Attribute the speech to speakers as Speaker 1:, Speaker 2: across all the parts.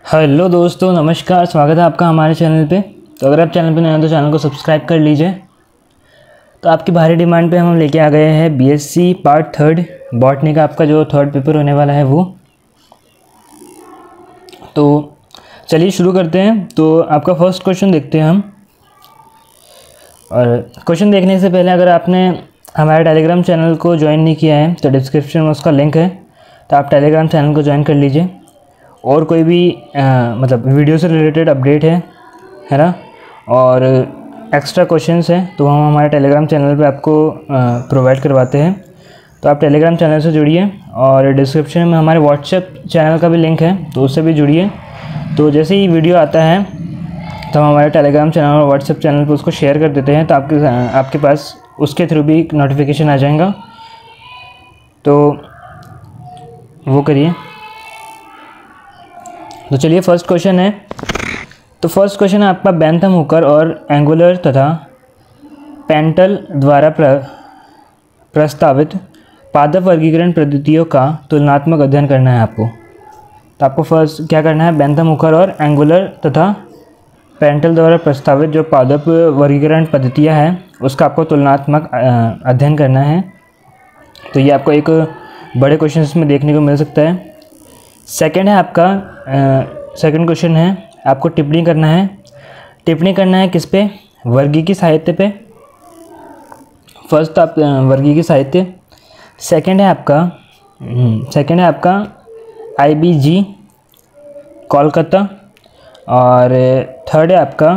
Speaker 1: Hello दोस्तों, नमस्कार। स्वागत है आपका हमारे चैनल पे। तो अगर आप चैनल पे नए हैं तो चैनल को सब्सक्राइब कर लीजिए। तो आपकी भारी डिमांड पे हम लेके आ गए हैं बीएससी पार्ट 3 बॉटनी का आपका जो थर्ड पेपर होने वाला है वो। तो चलिए शुरू करते हैं। तो आपका फर्स्ट क्वेश्चन देखते हैं हम। और क्वेश्चन देखने से पहले अगर आपने हमारे टेलीग्राम चैनल को ज्वाइन नहीं किया है तो डिस्क्रिप्शन में उसका लिंक है, तो आप टेलीग्राम चैनल को ज्वाइन कर लीजिए। और कोई भी मतलब वीडियो से रिलेटेड अपडेट है ना, और एक्स्ट्रा क्वेश्चंस हैं तो हम हमारे टेलीग्राम चैनल पे आपको प्रोवाइड करवाते हैं। तो आप टेलीग्राम चैनल से जुड़िए और डिस्क्रिप्शन में हमारे व्हाट्सएप चैनल का भी लिंक है, तो उससे भी जुड़िए। तो जैसे ही वीडियो आता है तो हम हमारे टेलीग्राम चैनल और व्हाट्सएप चैनल पर उसको शेयर कर देते हैं, तो आपके पास उसके थ्रू भी नोटिफिकेशन आ जाएगा। तो वो करिए। तो चलिए फर्स्ट क्वेश्चन है। तो फर्स्ट क्वेश्चन है आपका, बेंथम हुकर और एंगुलर तथा पेंटल द्वारा प्रस्तावित पादप वर्गीकरण पद्धतियों का तुलनात्मक अध्ययन करना है आपको। तो आपको फर्स्ट क्या करना है, बेंथम हुकर और एंगुलर तथा पेंटल द्वारा प्रस्तावित जो पादप वर्गीकरण पद्धतियाँ हैं उसका आपको तुलनात्मक अध्ययन करना है। तो ये आपको एक बड़े क्वेश्चन में देखने को मिल सकता है। सेकंड है आपका सेकंड क्वेश्चन है, आपको टिप्पणी करना है। टिप्पणी करना है किस पे? वर्गीकी साहित्य पे। फर्स्ट आप वर्गीकी साहित्य। सेकंड है आपका IBG कोलकाता। और थर्ड है आपका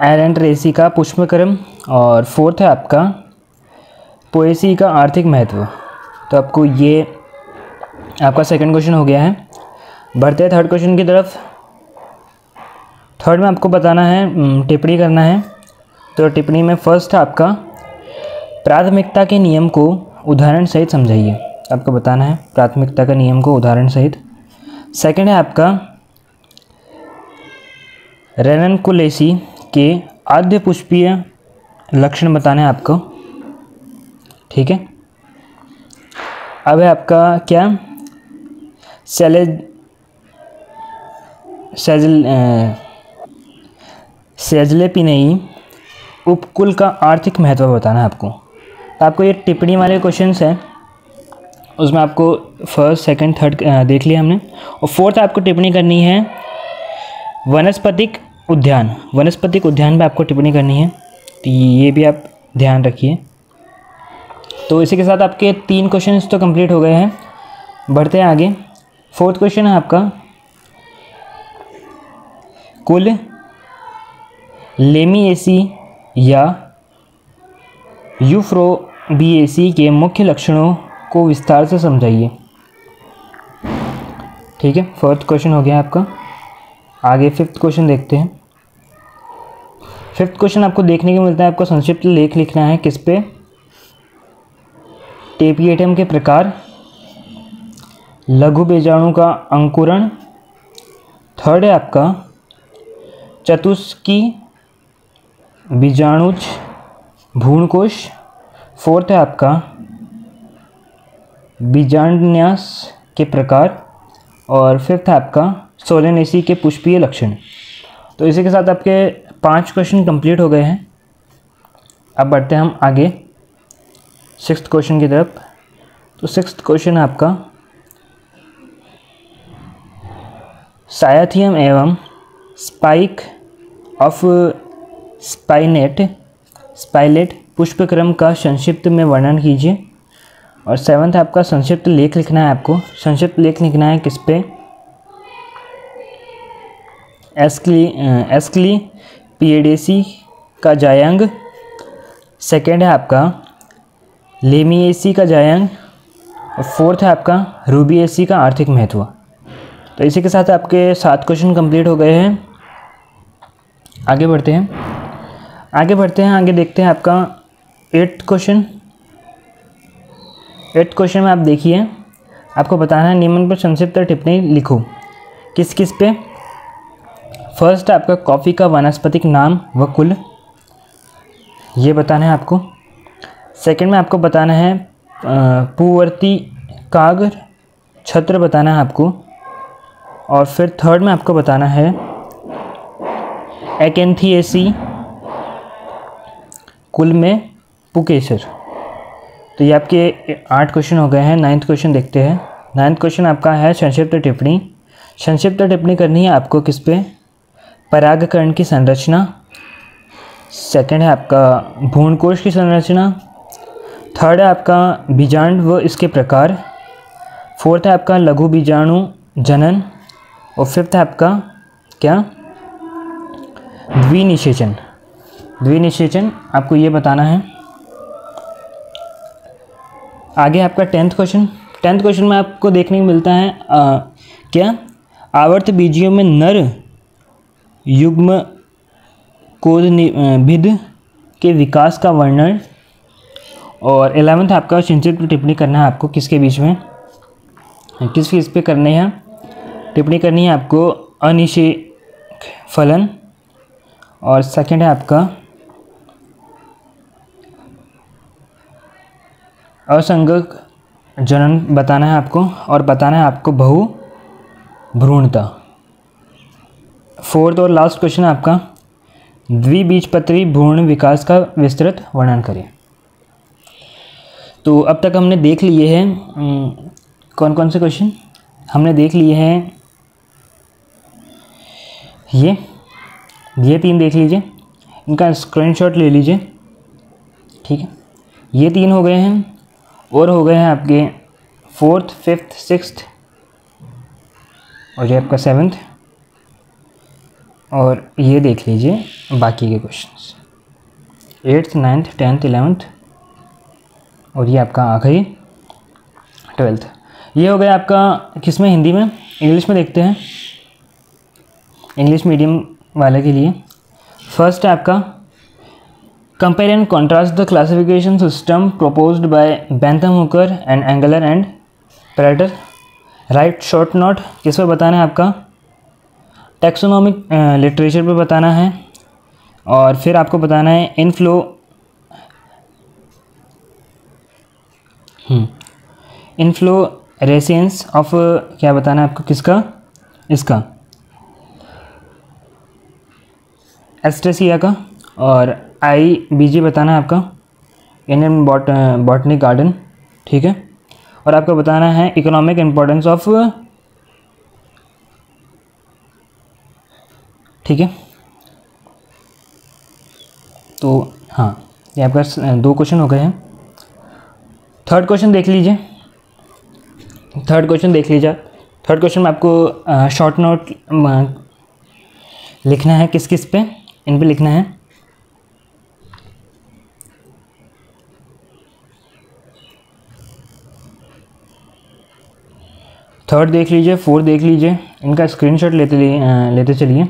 Speaker 1: एरन ट्रेसी का पुष्पक्रम। और फोर्थ है आपका पोएसी का आर्थिक महत्व। तो आपको ये आपका सेकंड क्वेश्चन हो गया है। बढ़ते हैं थर्ड क्वेश्चन की तरफ। थर्ड में आपको बताना है, टिप्पणी करना है। तो टिप्पणी में फर्स्ट है आपका प्राथमिकता के नियम को उदाहरण सहित समझाइए। आपको बताना है प्राथमिकता का नियम को उदाहरण सहित। सेकंड है आपका रेननकुलेसी के आद्य पुष्पीय लक्षण बताना है आपको। ठीक है। अब है आपका क्या, सेजलेपिनेई उपकुल का आर्थिक महत्व बताना है आपको। तो आपको ये टिप्पणी वाले क्वेश्चंस हैं, उसमें आपको फर्स्ट सेकंड थर्ड देख लिया हमने। और फोर्थ आपको टिप्पणी करनी है वनस्पतिक उद्यान। वनस्पतिक उद्यान पे आपको टिप्पणी करनी है, तो ये भी आप ध्यान रखिए। तो इसी के साथ आपके 3 क्वेश्चंस तो कंप्लीट हो गए हैं। बढ़ते हैं आगे। फोर्थ क्वेश्चन है आपका, कुल लेमिएसी या यूफ्रोबिएसी के मुख्य लक्षणों को विस्तार से समझाइए। ठीक है, फोर्थ क्वेश्चन हो गया आपका। आगे फिफ्थ क्वेश्चन देखते हैं। फिफ्थ क्वेश्चन आपको देखने को मिलता है, आपको संक्षिप्त लेख लिखना है किस पे? टेपिएटम के प्रकार, लघु बीजाणु का अंकुरण। थर्ड है आपका चतुष्की बीजाणुज भ्रूणकोश। फोर्थ है आपका बीजांडन्यास के प्रकार। और फिफ्थ है आपका सोलेनेसी के पुष्पीय लक्षण। तो इसी के साथ आपके 5 क्वेश्चन कंप्लीट हो गए हैं। अब बढ़ते हैं हम आगे सिक्स्थ क्वेश्चन की तरफ। तो सिक्स्थ क्वेश्चन है आपका, सायाथियम एवं स्पाइक ऑफ स्पाइलेट पुष्पक्रम का संक्षिप्त में वर्णन कीजिए। और सेवंथ आपका संक्षिप्त लेख लिखना है आपको। संक्षिप्त लेख लिखना है किस पे? एस्क्लीपिएडेसी का जायंग। सेकेंड है आपका लेमिएसी का जायंग। और फोर्थ है आपका रूबिएसी का आर्थिक महत्व। तो इसी के साथ आपके 7 क्वेश्चन कंप्लीट हो गए हैं। आगे बढ़ते हैं। आगे देखते हैं आपका 8th क्वेश्चन। 8th क्वेश्चन में आप देखिए, आपको बताना है निम्न पर संक्षिप्त टिप्पणी लिखो। किस किस पे? फर्स्ट आपका कॉफ़ी का वानस्पतिक नाम व कुल, ये बताना है आपको। सेकंड में आपको बताना है पूवर्ती काग छत्र बताना है आपको। और फिर थर्ड में आपको बताना है एकैंथियेसी कुल में पुकेसर। तो ये आपके 8 क्वेश्चन हो गए हैं। 9th क्वेश्चन देखते हैं। 9th क्वेश्चन आपका है संक्षिप्त टिप्पणी। संक्षिप्त टिप्पणी करनी है आपको किस पे? परागकण की संरचना। सेकंड है आपका भ्रूणकोश की संरचना। थर्ड है आपका बीजांड व इसके प्रकार। फोर्थ है आपका लघु बीजाणु जनन। और फिफ्थ है आपका क्या? द्विनिषेचन। द्विनिषेचन आपको ये बताना है। आगे आपका 10th क्वेश्चन। 10th क्वेश्चन में आपको देखने को मिलता है क्या? आवर्त बीजियों में नर युग्म कोदभिद के विकास का वर्णन। और 11th आपका संक्षिप्त टिप्पणी करना है आपको किसके बीच में, किस चीज़ पे करनी है टिप्पणी करनी है आपको? अनिषेक फलन। और सेकंड है आपका असंगक जनन बताना है आपको। और बताना है आपको बहु भ्रूणता। फोर्थ और लास्ट क्वेश्चन है आपका द्विबीजपत्री भ्रूण विकास का विस्तृत वर्णन करें। तो अब तक हमने देख लिए हैं कौन कौन से क्वेश्चन हमने देख लिए हैं। ये 3 देख लीजिए, इनका स्क्रीनशॉट ले लीजिए, ठीक है। ये 3 हो गए हैं और हो गए हैं आपके 4th, 5th, 6th और ये आपका 7th। और ये देख लीजिए बाकी के questions 8th, 9th, 10th, 11th और ये आपका आखिरी 12th। ये हो गया आपका किस में? हिंदी में। इंग्लिश में देखते हैं, इंग्लिश मीडियम वाले के लिए। फर्स्ट है आपका compare and contrast the classification system proposed by Bentham Hooker and Engler and Prantl. Write short note किस पे बताना है आपका? टैक्सोनॉमिक लिटरेचर पे बताना है। और फिर आपको बताना है इन्फ्लोरेसेंस ऑफ क्या बताना है आपको? किसका? इसका एस्ट्रेसिया का। और IBG बताना है आपका इंडियन बॉटनी गार्डन, ठीक है। और आपको बताना है इकोनॉमिक इम्पोर्टेंस ऑफ, ठीक है। तो हाँ, ये आपका 2 क्वेश्चन हो गए हैं। थर्ड क्वेश्चन देख लीजिए। थर्ड क्वेश्चन में आपको शॉर्ट नोट लिखना है। किस किस पे? इन पे लिखना है। थर्ड देख लीजिए, 4 देख लीजिए, इनका स्क्रीनशॉट लेते चलिए,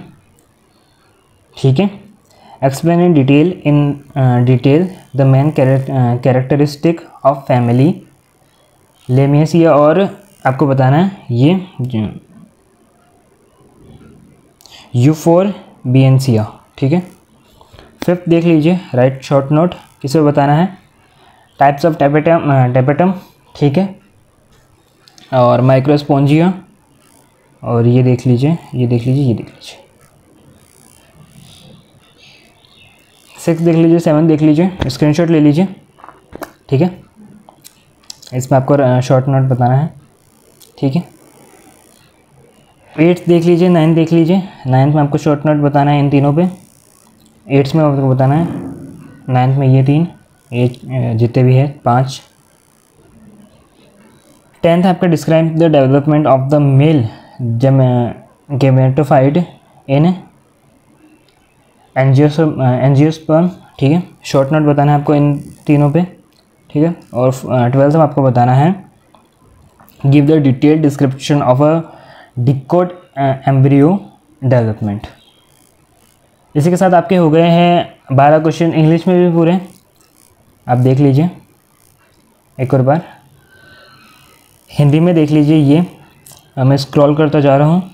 Speaker 1: ठीक है। Explain in detail the main characteristic of family Lamiaceae. और आपको बताना है ये यूफोरबिएंसिया, ठीक है। 5th देख लीजिए, राइट शॉर्ट नोट किसे बताना है? टाइप्स ऑफ टेपेटम, ठीक है। और माइक्रोस्पोंजिया। और ये देख लीजिए, ये देख लीजिए। 6 देख लीजिए, 7 देख लीजिए, स्क्रीनशॉट ले लीजिए, ठीक है। इसमें आपको शॉर्ट नोट बताना है, ठीक है। 8th देख लीजिए, 9th देख लीजिए। 9th में आपको शॉर्ट नोट बताना है इन तीनों पे। 8th में आपको बताना है 9th में ये 3, ये जितने भी है 5। 10th आपका describe the development of the mail gametophyte in angiosperm, ठीक है। शॉर्ट नोट बताना है आपको इन तीनों पे, ठीक है। और 12th में आपको बताना है give the detailed description of a decode embryo development. इसी के साथ आपके हो गए हैं 12 क्वेश्चन इंग्लिश में भी पूरे। आप देख लीजिए एक और बार, हिंदी में देख लीजिए। ये मैं स्क्रॉल करता जा रहा हूँ।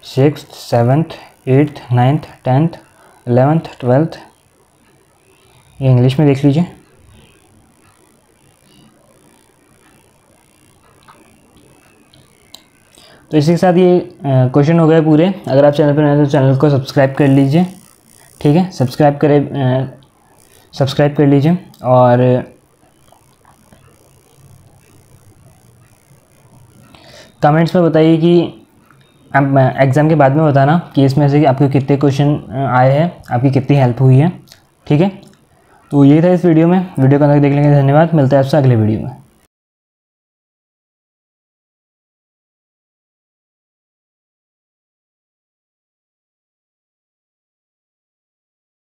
Speaker 1: Sixth, 7th, 8th, 9th, 10th, 11th, 12th, ये इंग्लिश में देख लीजिए। तो इसी के साथ ये क्वेश्चन हो गए पूरे। अगर आप चैनल पर नए हैं तो चैनल को सब्सक्राइब कर लीजिए, ठीक है, सब्सक्राइब कर लीजिए। और कमेंट्स में बताइए कि आप एग्ज़ाम के बाद में बताना कि इसमें से आपको कितने क्वेश्चन आए हैं, आपकी कितनी हेल्प हुई है, ठीक है। तो यही था इस वीडियो में। वीडियो को अंदर देख लेंगे, धन्यवाद। मिलता है आपसे अगले वीडियो में।